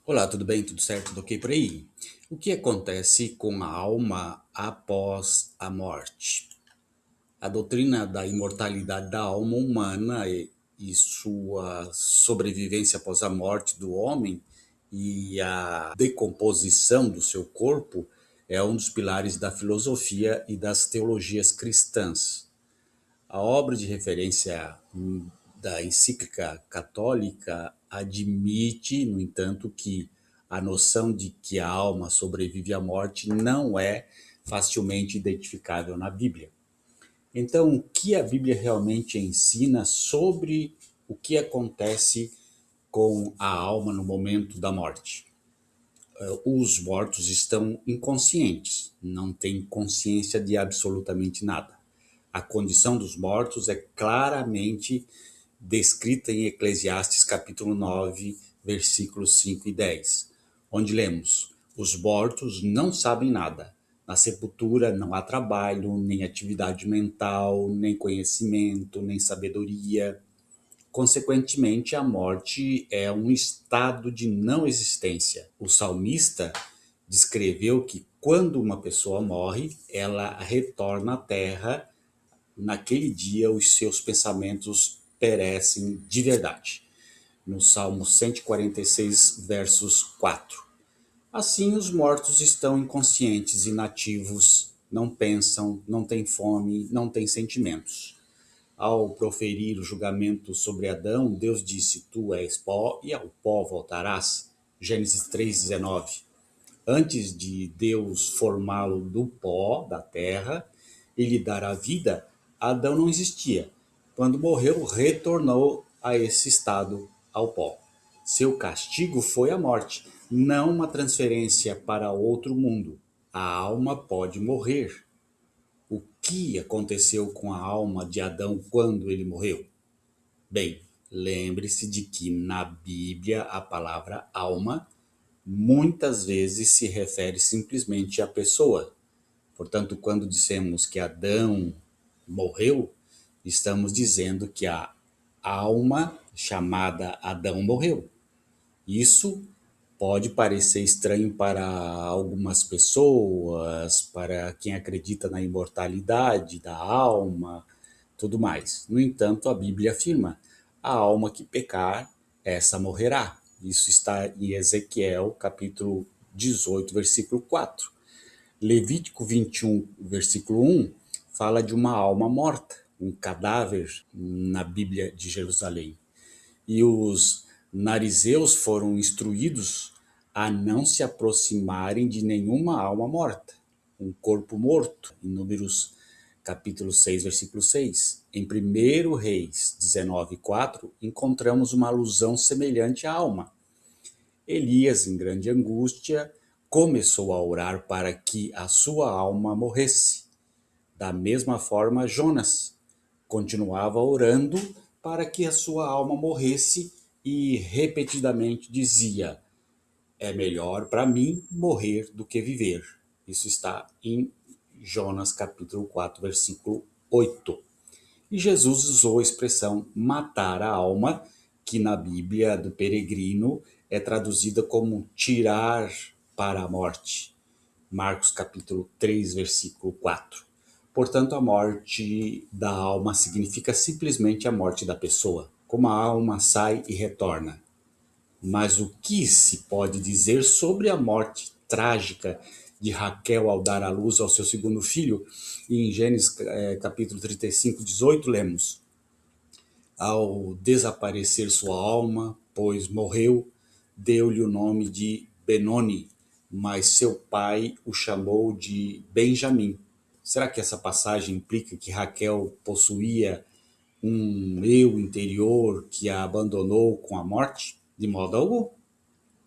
Olá, tudo bem? Tudo certo? Tudo ok por aí? O que acontece com a alma após a morte? A doutrina da imortalidade da alma humana e sua sobrevivência após a morte do homem e a decomposição do seu corpo é um dos pilares da filosofia e das teologias cristãs. A obra de referência da encíclica católica admite, no entanto, que a noção de que a alma sobrevive à morte não é facilmente identificável na Bíblia. Então, o que a Bíblia realmente ensina sobre o que acontece com a alma no momento da morte? Os mortos estão inconscientes, não têm consciência de absolutamente nada. A condição dos mortos é claramente descrita em Eclesiastes capítulo 9, versículos 5 e 10, onde lemos: os mortos não sabem nada. Na sepultura não há trabalho, nem atividade mental, nem conhecimento, nem sabedoria. Consequentemente, a morte é um estado de não existência. O salmista descreveu que quando uma pessoa morre, ela retorna à terra. Naquele dia, os seus pensamentos perecem de verdade. No Salmo 146, versos 4. Assim, os mortos estão inconscientes, inativos, não pensam, não têm fome, não têm sentimentos. Ao proferir o julgamento sobre Adão, Deus disse: tu és pó e ao pó voltarás. Gênesis 3,19. Antes de Deus formá-lo do pó da terra e lhe dar a vida, Adão não existia. Quando morreu, retornou a esse estado, ao pó. Seu castigo foi a morte, não uma transferência para outro mundo. A alma pode morrer. O que aconteceu com a alma de Adão quando ele morreu? Bem, lembre-se de que na Bíblia a palavra alma muitas vezes se refere simplesmente à pessoa. Portanto, quando dissemos que Adão morreu, estamos dizendo que a alma chamada Adão morreu. Isso pode parecer estranho para algumas pessoas, para quem acredita na imortalidade da alma, tudo mais. No entanto, a Bíblia afirma: a alma que pecar, essa morrerá. Isso está em Ezequiel, capítulo 18, versículo 4. Levítico 21, versículo 1, fala de uma alma morta, um cadáver na Bíblia de Jerusalém. E os narizeus foram instruídos a não se aproximarem de nenhuma alma morta, um corpo morto, em Números capítulo 6, versículo 6. Em 1 Reis 19, 4, encontramos uma alusão semelhante à alma. Elias, em grande angústia, começou a orar para que a sua alma morresse. Da mesma forma, Jonas continuava orando para que a sua alma morresse e repetidamente dizia: é melhor para mim morrer do que viver. Isso está em Jonas capítulo 4, versículo 8. E Jesus usou a expressão matar a alma, que na Bíblia do Peregrino é traduzida como tirar para a morte. Marcos capítulo 3, versículo 4. Portanto, a morte da alma significa simplesmente a morte da pessoa, como a alma sai e retorna. Mas o que se pode dizer sobre a morte trágica de Raquel ao dar à luz ao seu segundo filho? E em Gênesis capítulo 35, 18, lemos: ao desaparecer sua alma, pois morreu, deu-lhe o nome de Benoni, mas seu pai o chamou de Benjamim. Será que essa passagem implica que Raquel possuía um eu interior que a abandonou com a morte? De modo algum.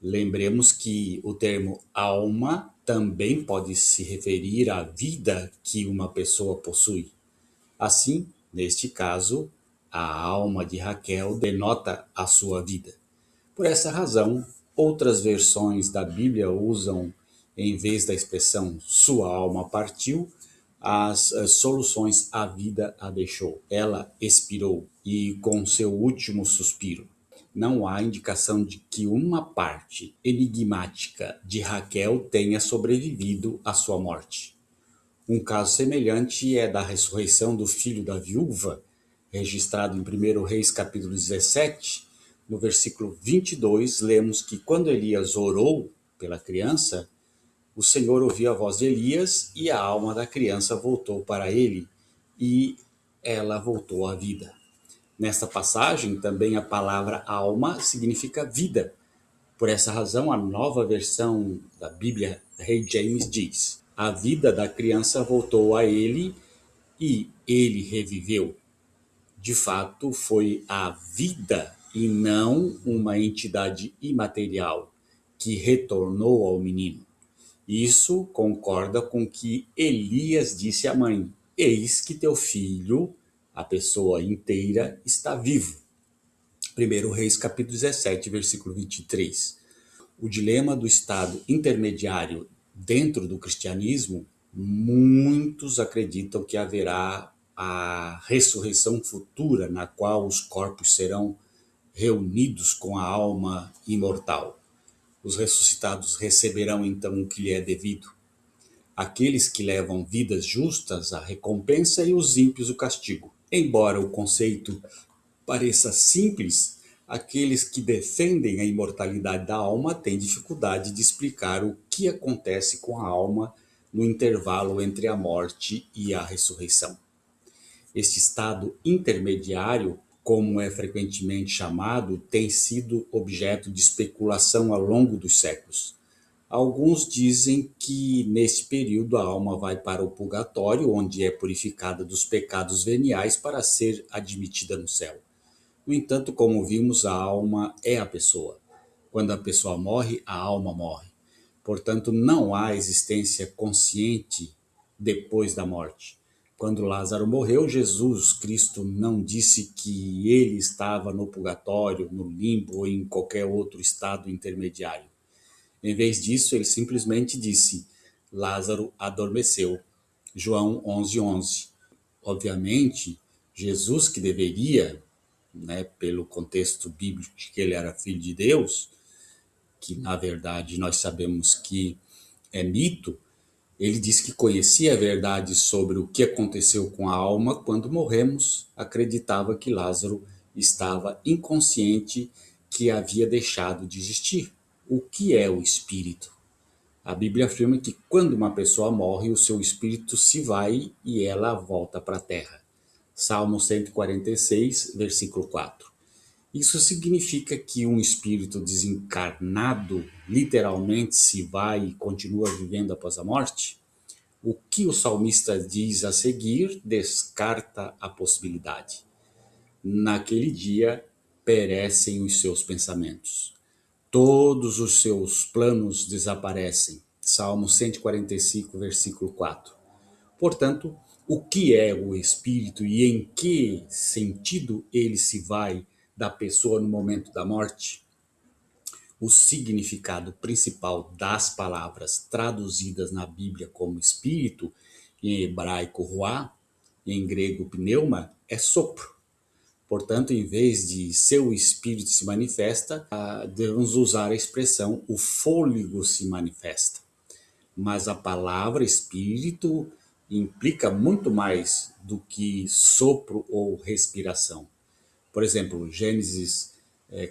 Lembremos que o termo alma também pode se referir à vida que uma pessoa possui. Assim, neste caso, a alma de Raquel denota a sua vida. Por essa razão, outras versões da Bíblia usam, em vez da expressão sua alma partiu, as soluções a vida a deixou. Ela expirou e com seu último suspiro. não há indicação de que uma parte enigmática de Raquel tenha sobrevivido à sua morte. Um caso semelhante é da ressurreição do filho da viúva, registrado em 1 Reis capítulo 17. No versículo 22, lemos que quando Elias orou pela criança, o Senhor ouviu a voz de Elias e a alma da criança voltou para ele e ela voltou à vida. Nesta passagem, também a palavra alma significa vida. Por essa razão, a nova versão da Bíblia, Rei James, diz: a vida da criança voltou a ele e ele reviveu. De fato, foi a vida e não uma entidade imaterial que retornou ao menino. Isso concorda com o que Elias disse à mãe: eis que teu filho, a pessoa inteira, está vivo. 1 Reis capítulo 17, versículo 23. O dilema do estado intermediário dentro do cristianismo, muitos acreditam que haverá a ressurreição futura, na qual os corpos serão reunidos com a alma imortal. Os ressuscitados receberão então o que lhe é devido. Aqueles que levam vidas justas, a recompensa, e os ímpios, o castigo. Embora o conceito pareça simples, aqueles que defendem a imortalidade da alma têm dificuldade de explicar o que acontece com a alma no intervalo entre a morte e a ressurreição. Este estado intermediário, como é frequentemente chamado, tem sido objeto de especulação ao longo dos séculos. Alguns dizem que neste período a alma vai para o purgatório, onde é purificada dos pecados veniais para ser admitida no céu. No entanto, como vimos, a alma é a pessoa. Quando a pessoa morre, a alma morre. Portanto, não há existência consciente depois da morte. Quando Lázaro morreu, Jesus Cristo não disse que ele estava no purgatório, no limbo ou em qualquer outro estado intermediário. Em vez disso, ele simplesmente disse: Lázaro adormeceu. João 11:11. Obviamente, Jesus, que deveria, pelo contexto bíblico de que ele era filho de Deus, que na verdade nós sabemos que é mito, ele disse que conhecia a verdade sobre o que aconteceu com a alma quando morremos, acreditava que Lázaro estava inconsciente, que havia deixado de existir. O que é o espírito? A Bíblia afirma que quando uma pessoa morre, o seu espírito se vai e ela volta para a terra. Salmo 146, versículo 4. Isso significa que um espírito desencarnado literalmente se vai e continua vivendo após a morte? O que o salmista diz a seguir descarta a possibilidade. Naquele dia perecem os seus pensamentos. Todos os seus planos desaparecem. Salmo 145, versículo 4. Portanto, o que é o espírito e em que sentido ele se vai da pessoa no momento da morte? O significado principal das palavras traduzidas na Bíblia como espírito, em hebraico ruá, em grego pneuma, é sopro. Portanto, em vez de seu espírito se manifesta, devemos usar a expressão o fôlego se manifesta. Mas a palavra espírito implica muito mais do que sopro ou respiração. Por exemplo, Gênesis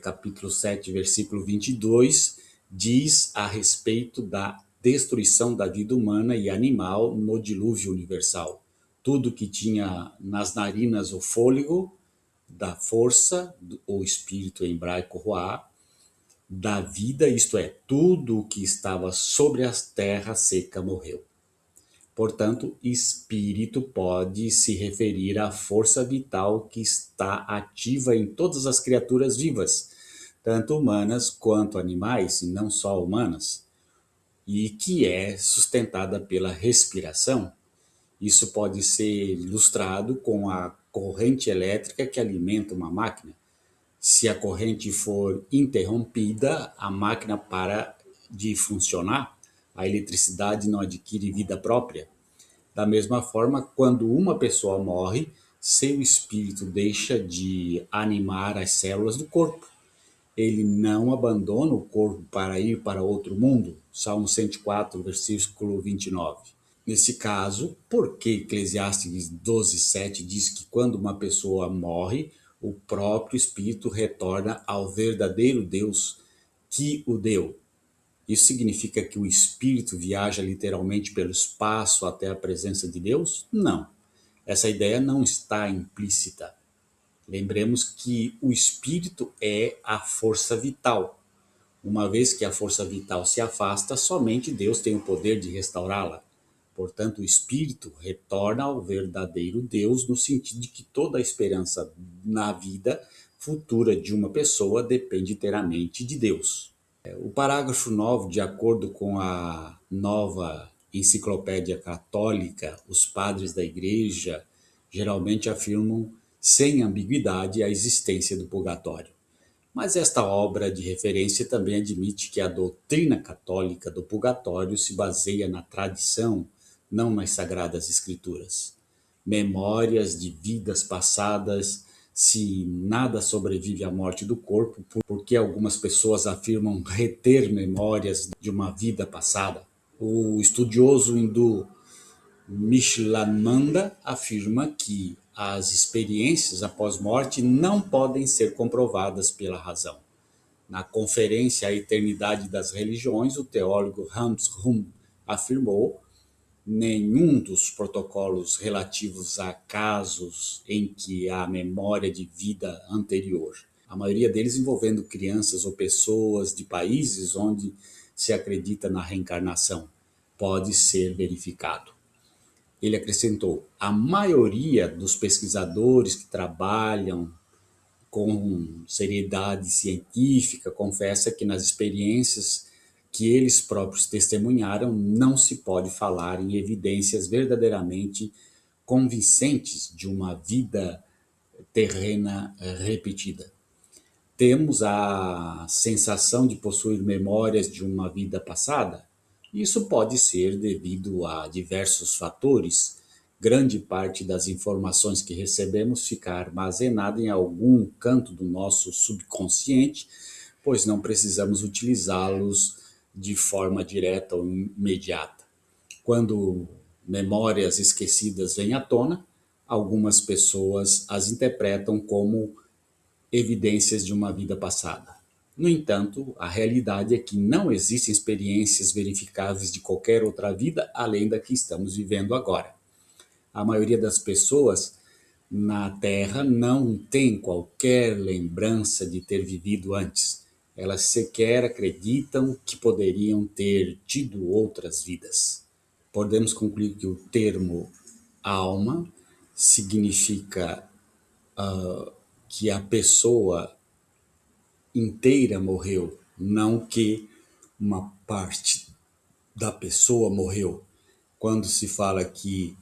capítulo 7, versículo 22, diz a respeito da destruição da vida humana e animal no dilúvio universal. Tudo que tinha nas narinas o fôlego, da força, ou espírito em hebraico ruá, da vida, isto é, tudo o que estava sobre a terra seca morreu. Portanto, espírito pode se referir à força vital que está ativa em todas as criaturas vivas, tanto humanas quanto animais, e não só humanas, e que é sustentada pela respiração. Isso pode ser ilustrado com a corrente elétrica que alimenta uma máquina. Se a corrente for interrompida, a máquina para de funcionar, a eletricidade não adquire vida própria. Da mesma forma, quando uma pessoa morre, seu espírito deixa de animar as células do corpo Ele não abandona o corpo para ir para outro mundo. Salmo 104, versículo 29. Nesse caso, por que Eclesiastes 12:7 diz que quando uma pessoa morre, o próprio espírito retorna ao verdadeiro Deus que o deu? Isso significa que o espírito viaja literalmente pelo espaço até a presença de Deus? Não. Essa ideia não está implícita. Lembremos que o espírito é a força vital. Uma vez que a força vital se afasta, somente Deus tem o poder de restaurá-la. Portanto, o espírito retorna ao verdadeiro Deus no sentido de que toda a esperança na vida futura de uma pessoa depende inteiramente de Deus. O parágrafo 9, de acordo com a Nova Enciclopédia Católica, os padres da Igreja geralmente afirmam sem ambiguidade a existência do purgatório. Mas esta obra de referência também admite que a doutrina católica do purgatório se baseia na tradição, não nas sagradas escrituras. Memórias de vidas passadas, se nada sobrevive à morte do corpo, porque algumas pessoas afirmam reter memórias de uma vida passada. O estudioso hindu Mishlamanda afirma que as experiências após morte não podem ser comprovadas pela razão. Na conferência A Eternidade das Religiões, o teólogo Ramsrum afirmou: nenhum dos protocolos relativos a casos em que há memória de vida anterior, a maioria deles envolvendo crianças ou pessoas de países onde se acredita na reencarnação, pode ser verificado. Ele acrescentou: a maioria dos pesquisadores que trabalham com seriedade científica confessa que nas experiências que eles próprios testemunharam não se pode falar em evidências verdadeiramente convincentes de uma vida terrena repetida. Temos a sensação de possuir memórias de uma vida passada? Isso pode ser devido a diversos fatores. Grande parte das informações que recebemos fica armazenada em algum canto do nosso subconsciente, pois não precisamos utilizá-los de forma direta ou imediata. Quando memórias esquecidas vêm à tona, algumas pessoas as interpretam como evidências de uma vida passada. No entanto, a realidade é que não existem experiências verificáveis de qualquer outra vida além da que estamos vivendo agora. A maioria das pessoas na Terra não tem qualquer lembrança de ter vivido antes. Elas sequer acreditam que poderiam ter tido outras vidas. Podemos concluir que o termo alma significa que a pessoa inteira morreu, não que uma parte da pessoa morreu. Quando se fala que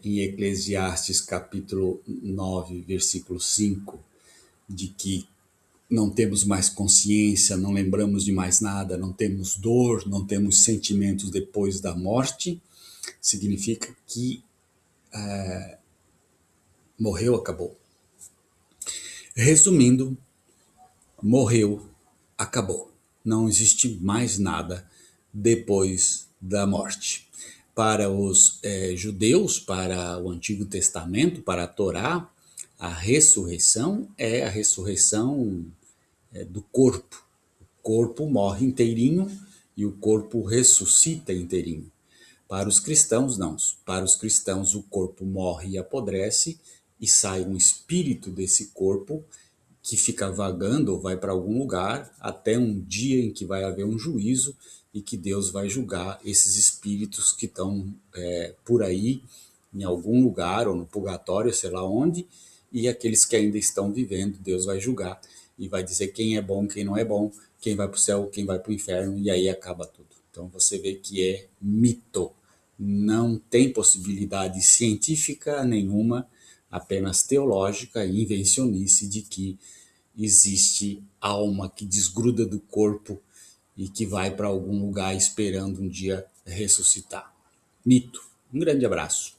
em Eclesiastes capítulo 9, versículo 5, de que não temos mais consciência, não lembramos de mais nada, não temos dor, não temos sentimentos depois da morte, significa que morreu, acabou. Resumindo, morreu, acabou. Não existe mais nada depois da morte. Para os judeus, para o Antigo Testamento, para a Torá, a ressurreição é a ressurreição do corpo. O corpo morre inteirinho e o corpo ressuscita inteirinho. Para os cristãos, não. Para os cristãos, o corpo morre e apodrece e sai um espírito desse corpo que fica vagando ou vai para algum lugar até um dia em que vai haver um juízo e que Deus vai julgar esses espíritos que estão por aí, em algum lugar, ou no purgatório, sei lá onde, e aqueles que ainda estão vivendo, Deus vai julgar e vai dizer quem é bom, quem não é bom, quem vai para o céu, quem vai para o inferno, e aí acaba tudo. Então você vê que é mito, não tem possibilidade científica nenhuma, apenas teológica e invencionice de que existe alma que desgruda do corpo e que vai para algum lugar esperando um dia ressuscitar. Mito. Um grande abraço.